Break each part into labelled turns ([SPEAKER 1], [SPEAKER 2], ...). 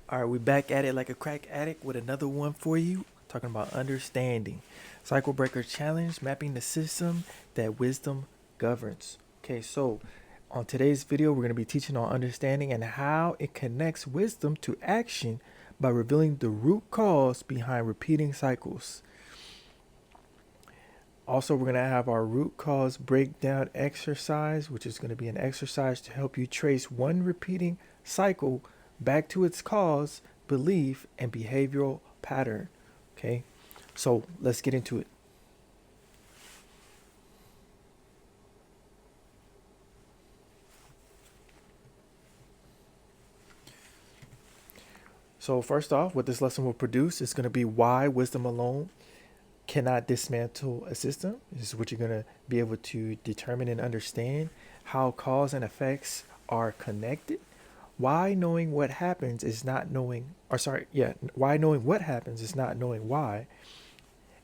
[SPEAKER 1] All right, we back at it like a crack addict with another one for you, talking about understanding. Cycle breaker challenge, mapping the system that wisdom governs. Okay, so on today's video, we're going to be teaching on understanding and how it connects wisdom to action by revealing the root cause behind repeating cycles. Also, we're going to have our root cause breakdown exercise, which is going to be an exercise to help you trace one repeating cycle back to its cause, belief, and behavioral pattern. Okay, so let's get into it. So, first off, what this lesson will produce is going to be why wisdom alone cannot dismantle a system. This is what you're going to be able to determine and understand how cause and effects are connected. Why knowing what happens is not knowing, or sorry, yeah, why knowing what happens is not knowing why,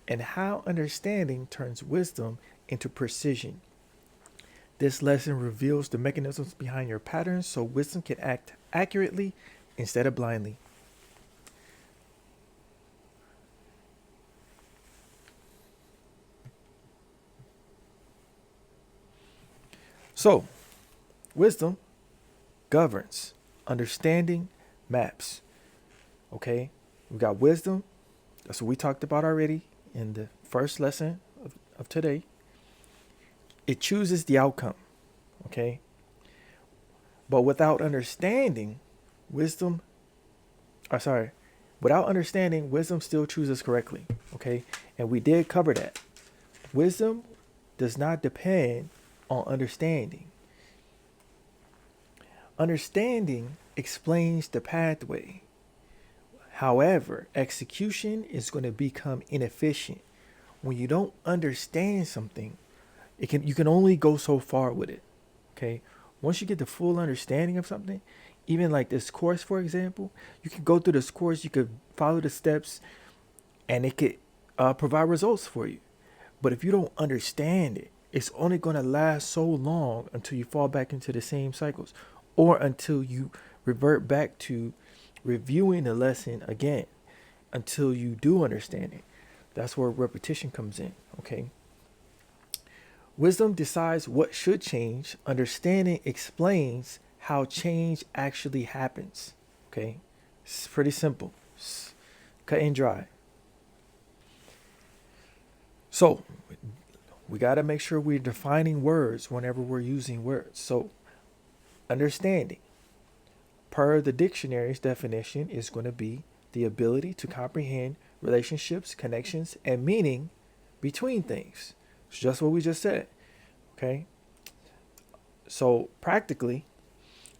[SPEAKER 1] and how understanding turns wisdom into precision. This lesson reveals the mechanisms behind your patterns so wisdom can act accurately instead of blindly. So, wisdom governs, understanding maps. Okay, we got wisdom. That's what we talked about already in the first lesson of today. It chooses the outcome. Okay, but without understanding, wisdom, or sorry, without understanding, wisdom still chooses correctly. Okay, and we did cover that. Wisdom does not depend on understanding. Understanding explains the pathway. However, execution is going to become inefficient. When you don't understand something, you can only go so far with it. Okay? Once you get the full understanding of something, even like this course, for example, you can go through this course, you could follow the steps, and it could provide results for you. But if you don't understand it, it's only going to last so long until you fall back into the same cycles or until you revert back to reviewing the lesson again until you do understand it. That's where repetition comes in, okay? Wisdom decides what should change. Understanding explains how change actually happens, okay? It's pretty simple. It's cut and dry. So, we got to make sure we're defining words whenever we're using words. So, understanding, per the dictionary's definition, is going to be the ability to comprehend relationships, connections, and meaning between things. It's just what we just said. Okay? So, practically,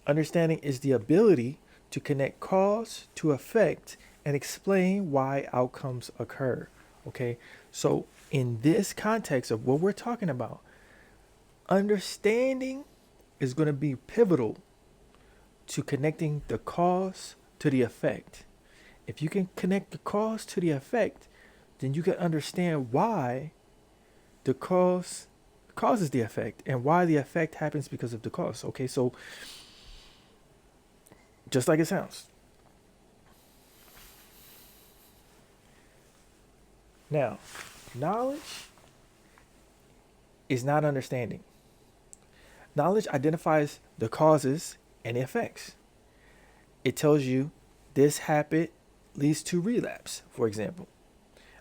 [SPEAKER 1] understanding is the ability to connect cause to effect and explain why outcomes occur. Okay? So, in this context of what we're talking about, understanding is going to be pivotal to connecting the cause to the effect. If you can connect the cause to the effect, then you can understand why the cause causes the effect and why the effect happens because of the cause. Okay, so just like it sounds. Now, knowledge is not understanding. Knowledge identifies the causes and the effects. It tells you this habit leads to relapse, for example.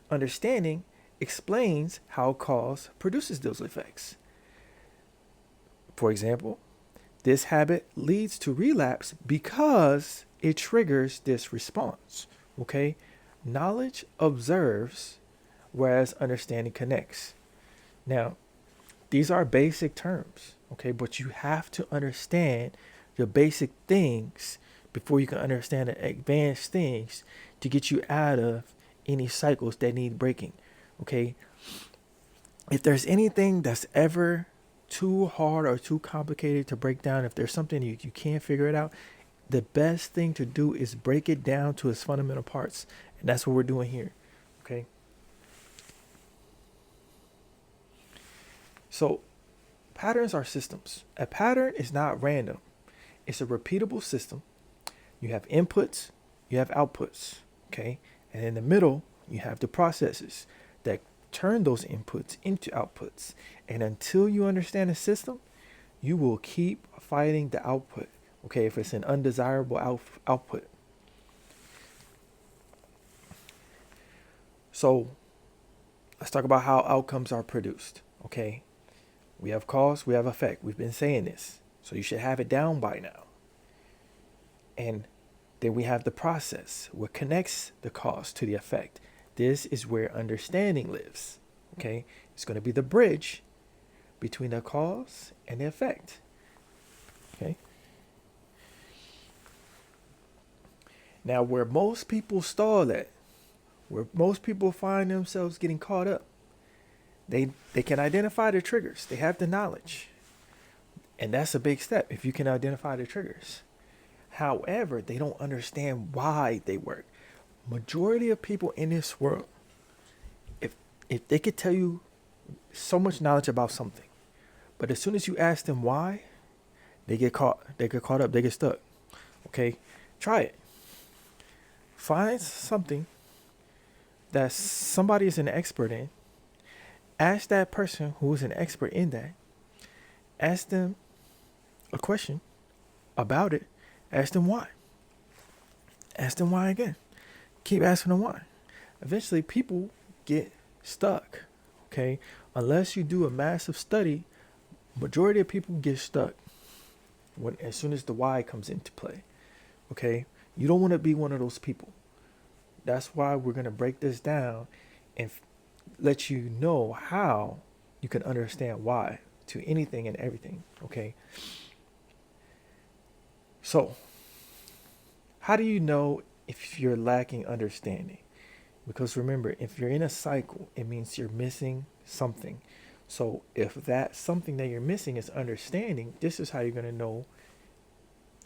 [SPEAKER 1] Understanding explains how cause produces those effects. For example, this habit leads to relapse because it triggers this response. Okay? Knowledge observes, whereas understanding connects. Now, these are basic terms, okay? But you have to understand the basic things before you can understand the advanced things to get you out of any cycles that need breaking, okay? If there's anything that's ever too hard or too complicated to break down, if there's something you can't figure it out, the best thing to do is break it down to its fundamental parts. And that's what we're doing here, okay? So, patterns are systems. A pattern is not random. It's a repeatable system. You have inputs, you have outputs, okay? And in the middle, you have the processes that turn those inputs into outputs. And until you understand the system, you will keep fighting the output, okay, if it's an undesirable output. So let's talk about how outcomes are produced, okay? We have cause, we have effect. We've been saying this, so you should have it down by now. And then we have the process, what connects the cause to the effect. This is where understanding lives, okay? It's going to be the bridge between the cause and the effect, okay? Now, where most people stall at, where most people find themselves getting caught up, they can identify the triggers. They have the knowledge. And that's a big step if you can identify the triggers. However, they don't understand why they work. Majority of people in this world, if they could tell you so much knowledge about something, but as soon as you ask them why, they get caught up, they get stuck. Okay? Try it. Find something that somebody is an expert in. Ask that person who is an expert in that. Ask them a question about it. Ask them why. Ask them why again. Keep asking them why. Eventually, people get stuck. Okay? Unless you do a massive study, majority of people get stuck as soon as the why comes into play. Okay? You don't want to be one of those people. That's why we're going to break this down and let you know how you can understand why to anything and everything. Okay? So, how do you know if you're lacking understanding? Because remember, if you're in a cycle, it means you're missing something. So if that something that you're missing is understanding, this is how you're going to know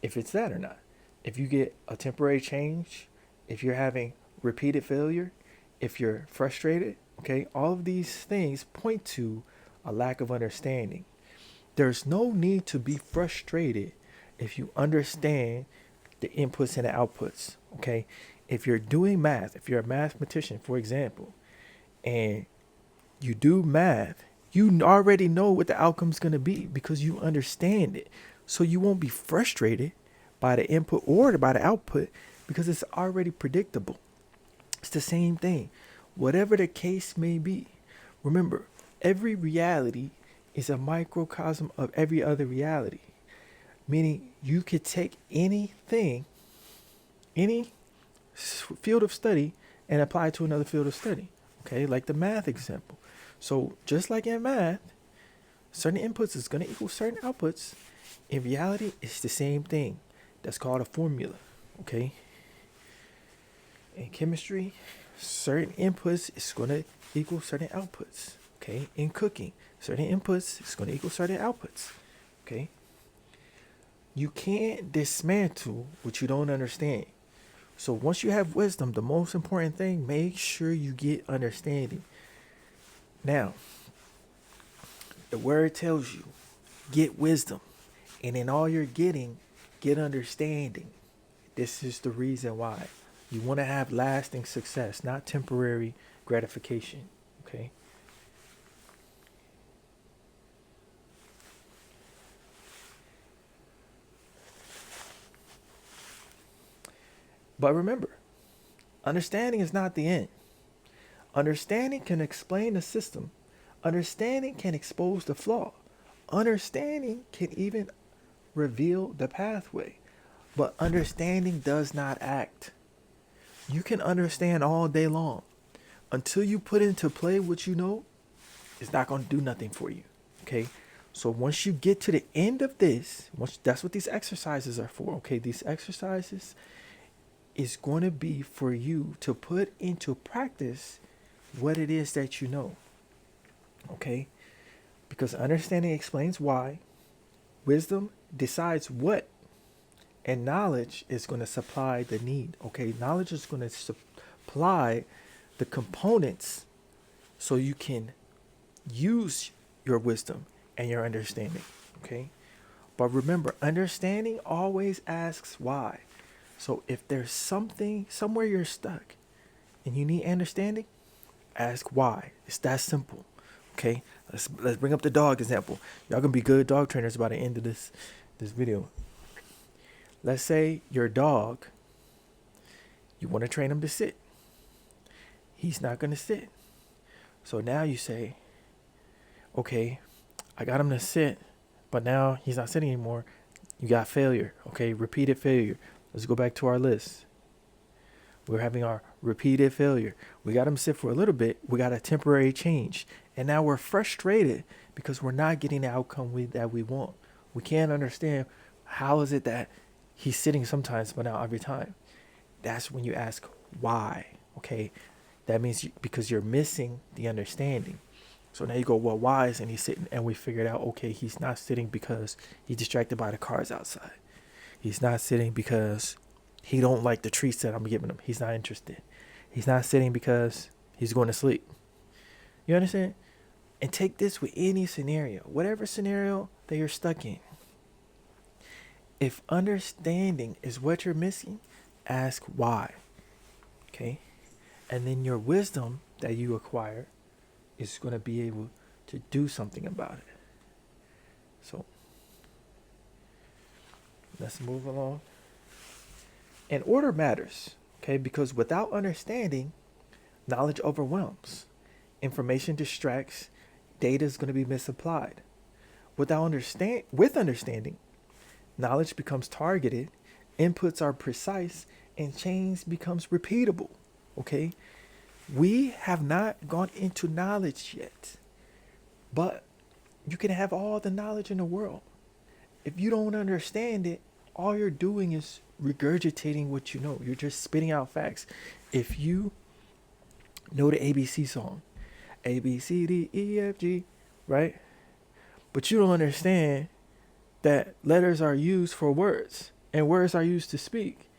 [SPEAKER 1] if it's that or not. If you get a temporary change, if you're having repeated failure, if you're frustrated, okay, all of these things point to a lack of understanding. There's no need to be frustrated if you understand the inputs and the outputs, okay? If you're doing math, if you're a mathematician, for example, and you do math, you already know what the outcome's going to be because you understand it. So you won't be frustrated by the input or by the output because it's already predictable. It's the same thing. Whatever the case may be, remember, every reality is a microcosm of every other reality. Meaning you could take anything, any field of study and apply it to another field of study. Okay, like the math example. So just like in math, certain inputs is going to equal certain outputs. In reality, it's the same thing. That's called a formula. Okay. In chemistry, certain inputs is going to equal certain outputs. Okay. In cooking, certain inputs is going to equal certain outputs. Okay. You can't dismantle what you don't understand. So once you have wisdom, the most important thing, make sure you get understanding. Now, the word tells you, get wisdom. And in all you're getting, get understanding. This is the reason why. You want to have lasting success, not temporary gratification. Okay? But remember, understanding is not the end. Understanding can explain the system. Understanding can expose the flaw. Understanding can even reveal the pathway. But understanding does not act. You can understand all day long. Until you put into play what you know, it's not going to do nothing for you. Okay? So once you get to the end of this, that's what these exercises are for. Okay? These exercises is going to be for you to put into practice what it is that you know. Okay? Because understanding explains why, wisdom decides what, and knowledge is going to supply the need. Okay? Knowledge is going to supply the components so you can use your wisdom and your understanding. Okay? But remember, understanding always asks why. So if there's something somewhere you're stuck and you need understanding, ask why. It's that simple. Okay? Let's bring up the dog example. Y'all gonna be good dog trainers by the end of this video. Let's say your dog, you want to train him to sit. He's not gonna sit. So now you say, okay, I got him to sit, but now he's not sitting anymore. You got failure. Okay, repeated failure. Let's go back to our list. We're having our repeated failure. We got him sit for a little bit. We got a temporary change. And now we're frustrated because we're not getting the outcome that we want. We can't understand how is it that he's sitting sometimes, but not every time. That's when you ask why. Okay, that means because you're missing the understanding. So now you go, well, why isn't he sitting? And we figured out, okay, he's not sitting because he's distracted by the cars outside. He's not sitting because he don't like the treats that I'm giving him. He's not interested. He's not sitting because he's going to sleep. You understand? And take this with any scenario, whatever scenario that you're stuck in. If understanding is what you're missing, ask why. Okay? And then your wisdom that you acquire is going to be able to do something about it. So let's move along. And order matters, okay? Because without understanding, knowledge overwhelms. Information distracts. Data is going to be misapplied. With understanding, knowledge becomes targeted, inputs are precise, and change becomes repeatable, okay? We have not gone into knowledge yet, but you can have all the knowledge in the world. If you don't understand it, all you're doing is regurgitating what you know. You're just spitting out facts. If you know the ABC song, A, B, C, D, E, F, G, right? But you don't understand that letters are used for words and words are used to speak.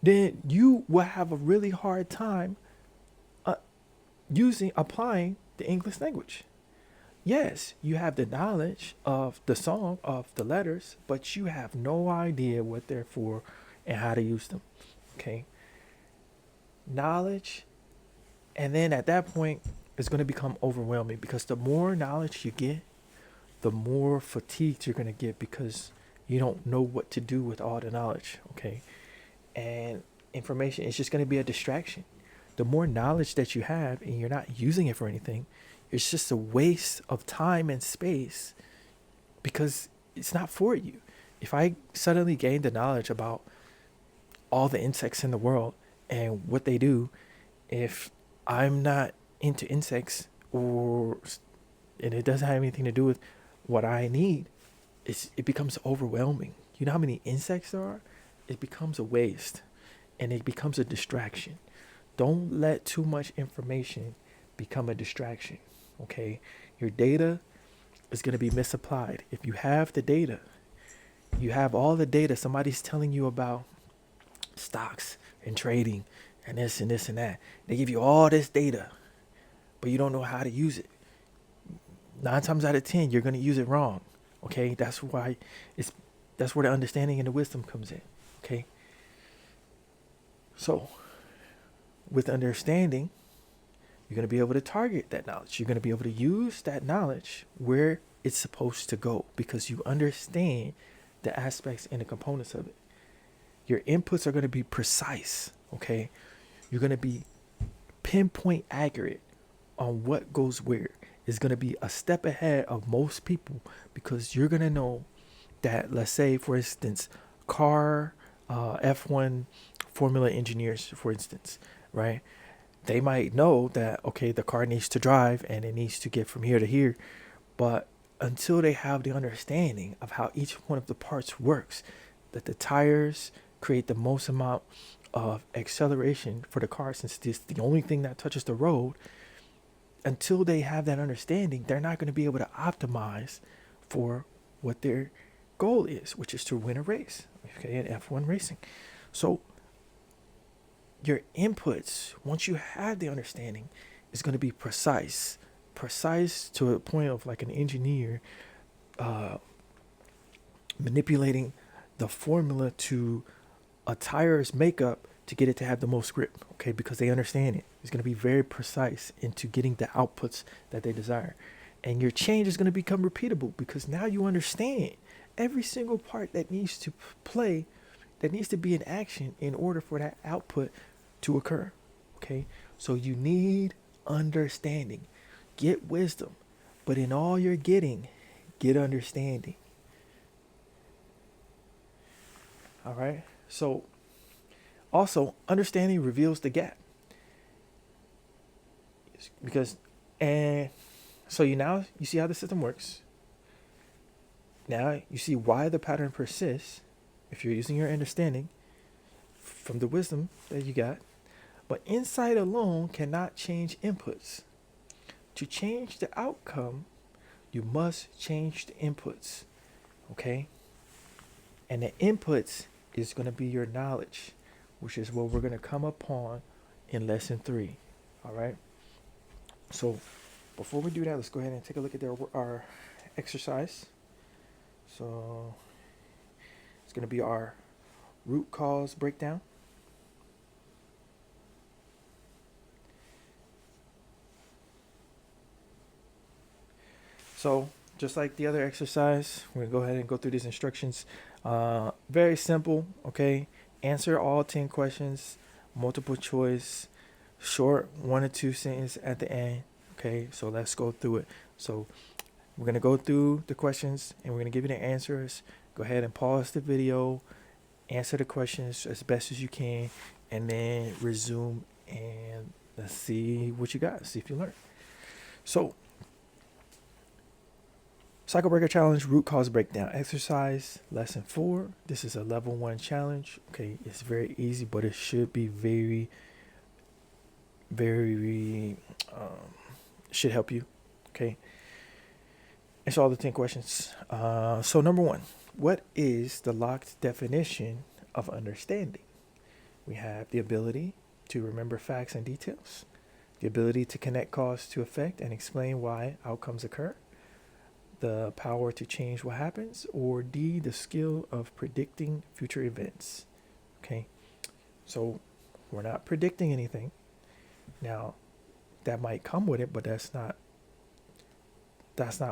[SPEAKER 1] Then you will have a really hard time applying the English language. Yes, you have the knowledge of the song, of the letters, but you have no idea what they're for and how to use them. Okay? Knowledge, and then at that point, it's going to become overwhelming because the more knowledge you get, the more fatigued you're going to get because you don't know what to do with all the knowledge. Okay? And information is just going to be a distraction. The more knowledge that you have and you're not using it for anything, it's just a waste of time and space because it's not for you. If I suddenly gain the knowledge about all the insects in the world and what they do, if I'm not into insects and it doesn't have anything to do with what I need, it becomes overwhelming. You know how many insects there are? It becomes a waste and it becomes a distraction. Don't let too much information become a distraction. Okay, your data is going to be misapplied. If you have the data, you have all the data. Somebody's telling you about stocks and trading and this and this and that. They give you all this data, but you don't know how to use it. 9 times out of 10, you're going to use it wrong. Okay, that's where the understanding and the wisdom comes in. Okay, so with understanding, you're going to be able to target that knowledge. You're going to be able to use that knowledge where it's supposed to go because you understand the aspects and the components of it. Your inputs are going to be precise, okay? You're going to be pinpoint accurate on what goes where. It's going to be a step ahead of most people because you're going to know that, let's say, for instance, car F1 formula engineers, for instance, right? They might know that, okay, the car needs to drive and it needs to get from here to here. But until they have the understanding of how each one of the parts works, that the tires create the most amount of acceleration for the car, since it's the only thing that touches the road, until they have that understanding, they're not going to be able to optimize for what their goal is, which is to win a race, okay, in F1 racing. So your inputs, once you have the understanding, is going to be precise to a point of like an engineer manipulating the formula to a tire's makeup to get it to have the most grip, okay? Because they understand it. It's going to be very precise into getting the outputs that they desire. And your change is going to become repeatable because now you understand every single part that needs to play, that needs to be in action in order for that output to occur, okay? So you need understanding. Get wisdom, but in all you're getting, get understanding. All right? So also, understanding reveals the gap. Because, and so you see how the system works. Now you see why the pattern persists if you're using your understanding from the wisdom that you got. But insight alone cannot change inputs. To change the outcome, you must change the inputs. Okay? And the inputs is going to be your knowledge, which is what we're going to come upon in lesson 3. All right? So before we do that, let's go ahead and take a look at our exercise. So it's going to be our root cause breakdown. So just like the other exercise, we're going to go ahead and go through these instructions. Very simple, okay? Answer all 10 questions, multiple choice, short 1 or 2 sentences at the end, okay? So let's go through it. So we're going to go through the questions and we're going to give you the answers. Go ahead and pause the video, answer the questions as best as you can, and then resume and let's see what you got. See if you learn. So, Cycle Breaker Challenge Root Cause Breakdown Exercise Lesson 4. This is a level 1 challenge. Okay, it's very easy, but it should be very should help you. Okay. It's all the 10 questions. So number 1, what is the locked definition of understanding? We have the ability to remember facts and details, the ability to connect cause to effect and explain why outcomes occur, the power to change what happens, or D, the skill of predicting future events. Okay, so we're not predicting anything. Now, that might come with it, but that's not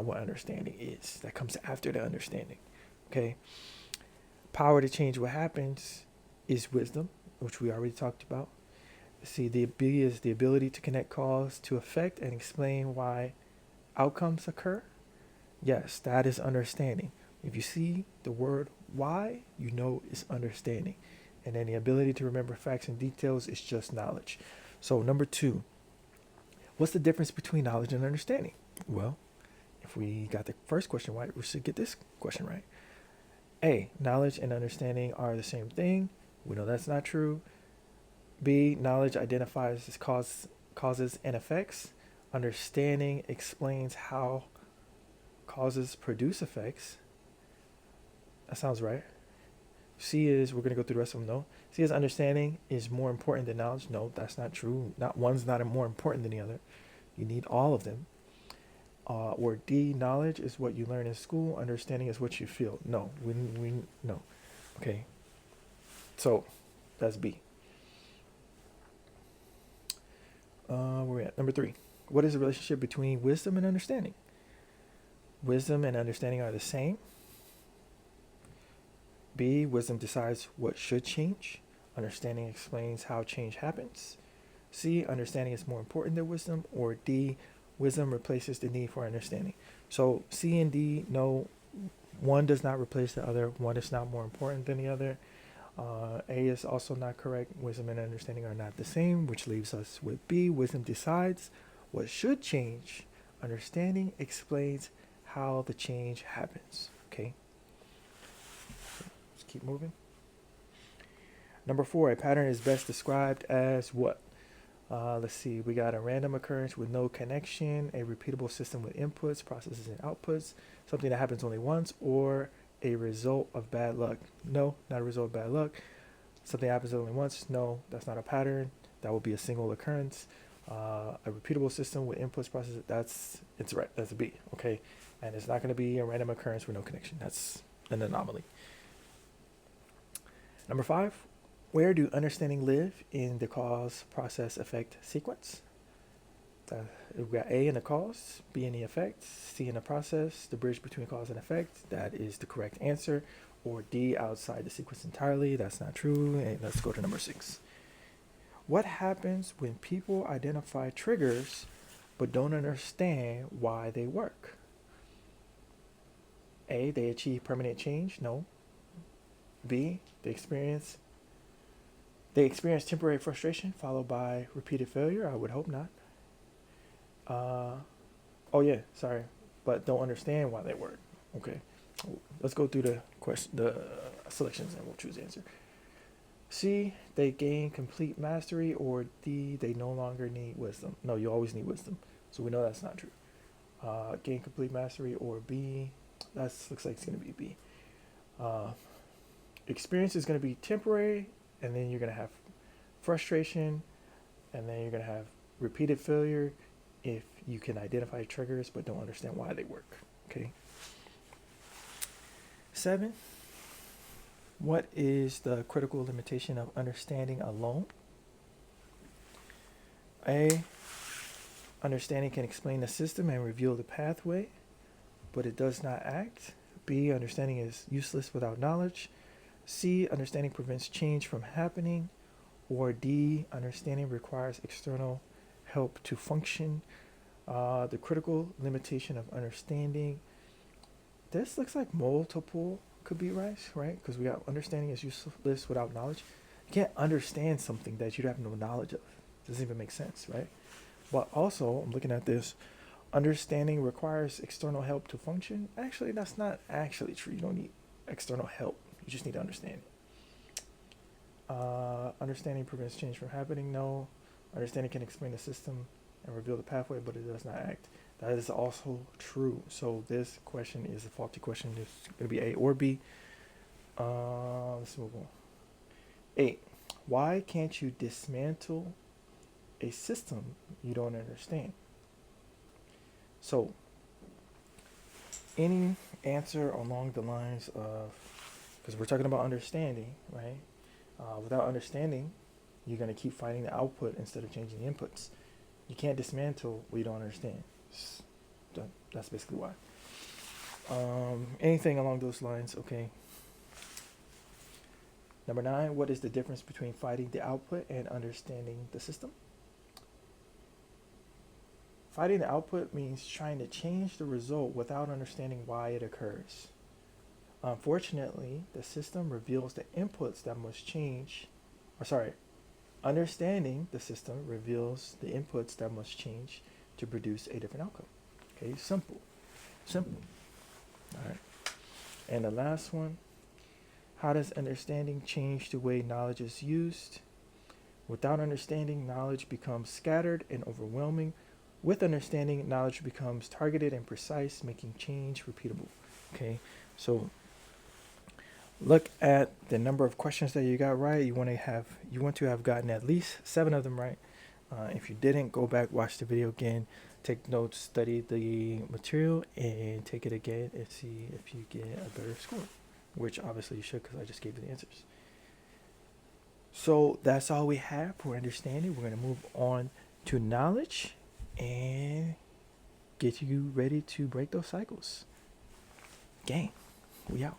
[SPEAKER 1] what understanding is. That comes after the understanding. Okay, power to change what happens is wisdom, which we already talked about. See, the B is the ability to connect cause to effect and explain why outcomes occur. Yes, that is understanding. If you see the word why, you know it's understanding. And then the ability to remember facts and details is just knowledge. So number 2, what's the difference between knowledge and understanding? Well, if we got the first question right, we should get this question right. A, knowledge and understanding are the same thing. We know that's not true. B, knowledge identifies as causes and effects. Understanding explains how causes produce effects. That sounds right. C is, we're going to go through the rest of them, no. C is understanding is more important than knowledge. No, that's not true. One's not more important than the other. You need all of them. Or D, knowledge is what you learn in school. Understanding is what you feel. No, no. Okay. So that's B. Where we at? Number 3. What is the relationship between wisdom and understanding? Wisdom and understanding are the same. B, wisdom decides what should change. Understanding explains how change happens. C, understanding is more important than wisdom. Or D, wisdom replaces the need for understanding. So C and D, no, one does not replace the other. One is not more important than the other. A is also not correct. Wisdom and understanding are not the same, which leaves us with B. Wisdom decides what should change. Understanding explains how the change happens. Okay. Let's keep moving. Number 4, a pattern is best described as what? Let's see. We got a random occurrence with no connection, a repeatable system with inputs, processes, and outputs, something that happens only once, or a result of bad luck. No, not a result of bad luck. Something happens only once. No, that's not a pattern. That will be a single occurrence. A repeatable system with inputs, processes. It's right. That's a B. Okay, and it's not going to be a random occurrence with no connection. That's an anomaly. Number 5, where do understanding live in the cause, process, effect sequence? We've got A in the cause, B in the effect, C in the process, the bridge between cause and effect. That is the correct answer. Or D, outside the sequence entirely. That's not true. And let's go to number 6. What happens when people identify triggers but don't understand why they work? A, they achieve permanent change. No. B, they experience temporary frustration followed by repeated failure. I would hope not. Oh yeah, sorry, but don't understand why they work. Okay, let's go through the selections, and we'll choose the answer. C, they gain complete mastery, or D, they no longer need wisdom. No, you always need wisdom, so we know that's not true. Gain complete mastery, or B, that looks like it's gonna be B. Experience is gonna be temporary, and then you're gonna have frustration, and then you're gonna have repeated failure if you can identify triggers but don't understand why they work. Okay. 7, what is the critical limitation of understanding alone? A, understanding can explain the system and reveal the pathway, but it does not act. B, understanding is useless without knowledge. C, understanding prevents change from happening. Or D, understanding requires external help to function. The critical limitation of understanding. This looks like multiple could be right? Because we got understanding is useless without knowledge. You can't understand something that you have no knowledge of. It doesn't even make sense, right? But also, I'm looking at this. Understanding requires external help to function. Actually, that's not actually true. You don't need external help. You just need to understand it. Understanding prevents change from happening. No. Understanding can explain the system and reveal the pathway, but it does not act. That is also true. So this question is a faulty question. It's going to be A or B. Let's move on. 8. Why can't you dismantle a system you don't understand? So any answer along the lines of, because we're talking about understanding, right? Without understanding, you're going to keep finding the output instead of changing the inputs. You can't dismantle what you don't understand. That's basically why. Anything along those lines, okay. Number 9, what is the difference between fighting the output and understanding the system? Fighting the output means trying to change the result without understanding why it occurs. Unfortunately, the system reveals the inputs that must change, understanding the system reveals the inputs that must change to produce a different outcome. Okay, simple. All right. And the last one, how does understanding change the way knowledge is used? Without understanding, knowledge becomes scattered and overwhelming. With understanding, knowledge becomes targeted and precise, making change repeatable. Okay, so look at the number of questions that you got right. You want to have gotten at least 7 of them right. If you didn't, go back, watch the video again, take notes, study the material, and take it again and see if you get a better score, which obviously you should because I just gave you the answers. So that's all we have for understanding. We're going to move on to knowledge and get you ready to break those cycles. Gang, we out.